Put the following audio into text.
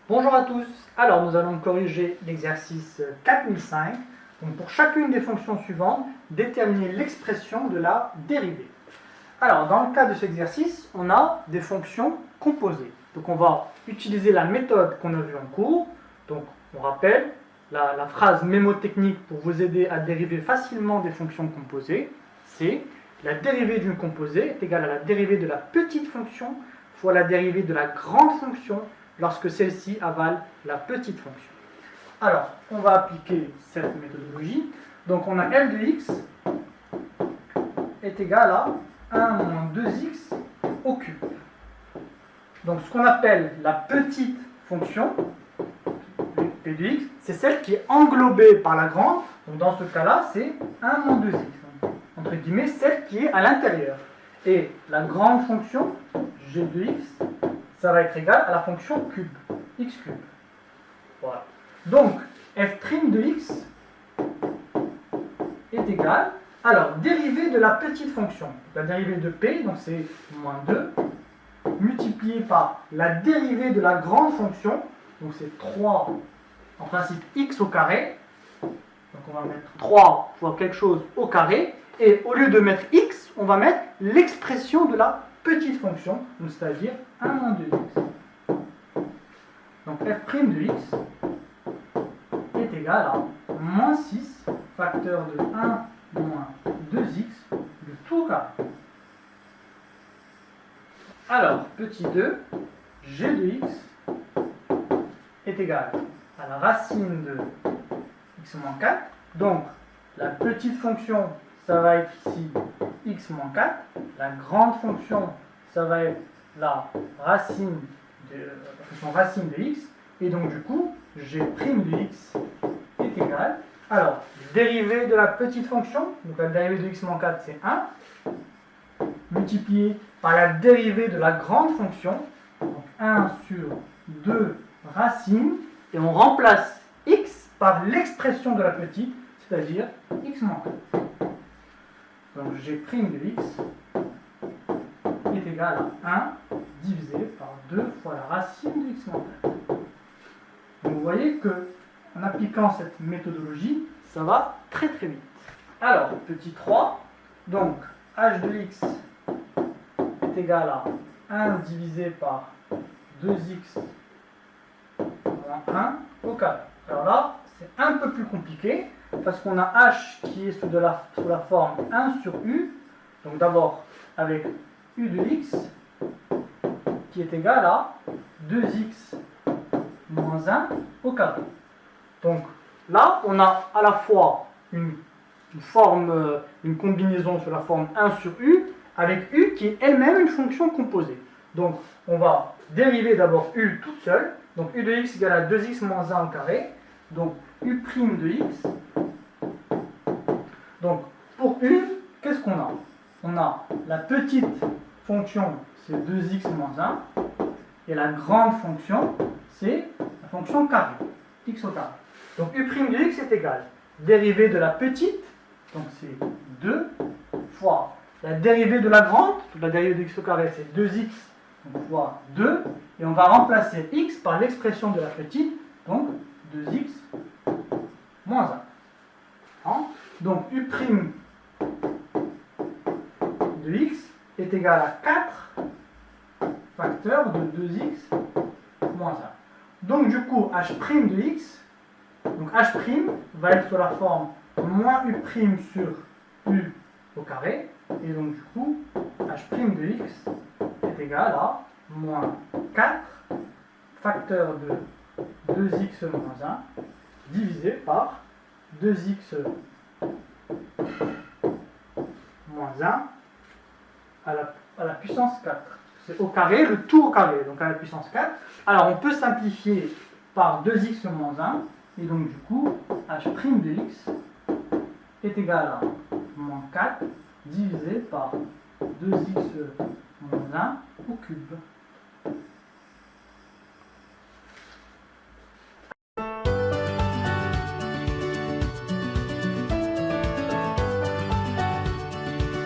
Bonjour à tous, alors nous allons corriger l'exercice 4005. Donc pour chacune des fonctions suivantes, déterminer l'expression de la dérivée. Alors dans le cas de cet exercice, on a des fonctions composées. Donc on va utiliser la méthode qu'on a vue en cours. Donc on rappelle la phrase mémotechnique pour vous aider à dériver facilement des fonctions composées. C'est la dérivée d'une composée est égale à la dérivée de la petite fonction fois la dérivée de la grande fonction lorsque celle-ci avale la petite fonction. Alors, on va appliquer cette méthodologie. Donc, on a L de x est égal à 1 moins 2x au cube. Donc, ce qu'on appelle la petite fonction, P de x, c'est celle qui est englobée par la grande. Donc, dans ce cas-là, c'est 1 moins 2x. Entre guillemets, celle qui est à l'intérieur. Et la grande fonction, g de x, ça va être égal à la fonction cube, x cube. Voilà. Donc, f' de x est égal, alors, dérivée de la petite fonction, la dérivée de p, donc c'est moins 2, multiplié par la dérivée de la grande fonction, donc c'est 3, en principe x au carré, donc on va mettre 3 fois quelque chose au carré, et au lieu de mettre x, on va mettre l'expression de la petite fonction, c'est-à-dire 1 moins 2x. Donc f' de x est égal à moins 6 facteur de 1 moins 2x, le tout au carré. Alors, petit 2, g de x est égal à la racine de x moins 4. Donc, la petite fonction, ça va être ici x moins 4. La grande fonction, ça va être la racine de x. Et donc, du coup, g' de x est égal. Alors, dérivée de la petite fonction, donc la dérivée de x moins 4, c'est 1, multiplié par la dérivée de la grande fonction, donc 1 sur 2 racines, et on remplace x par l'expression de la petite, c'est-à-dire x moins 4. Donc g' de x est égal à 1 divisé par 2 fois la racine de x moins 4. Donc vous voyez que en appliquant cette méthodologie, ça va très très vite. Alors, petit 3, donc h de x est égal à 1 divisé par 2x moins 1 au carré. Alors là, c'est un peu plus compliqué, parce qu'on a h qui est sous la forme 1 sur u, donc d'abord avec u de x, qui est égal à 2x moins 1 au carré. Donc là, on a à la fois une combinaison sur la forme 1 sur u, avec u qui est elle-même une fonction composée. Donc on va dériver d'abord u toute seule, donc u de x égale à 2x moins 1 au carré, donc u' de x. Donc pour u, qu'est-ce qu'on a? On a la petite fonction, c'est 2x moins 1, et la grande fonction, c'est la fonction carré, x au carré. Donc u' de x est égal, dérivée de la petite, donc c'est 2, fois la dérivée de la grande, donc la dérivée de x au carré c'est 2x, donc fois 2, et on va remplacer x par l'expression de la petite, donc 2x moins 1. Hein? Donc u' de x est égal à 4 facteur de 2x moins 1. Donc du coup, h' de x, donc h' va être sur la forme moins u' sur u au carré, et donc du coup, h' de x est égal à moins 4 facteur de 2x moins 1 divisé par 2x moins 1 à la puissance 4. C'est au carré, le tout au carré, donc à la puissance 4. Alors on peut simplifier par 2x moins 1, et donc du coup, h' de x est égal à moins 4 divisé par 2x moins 1 au cube.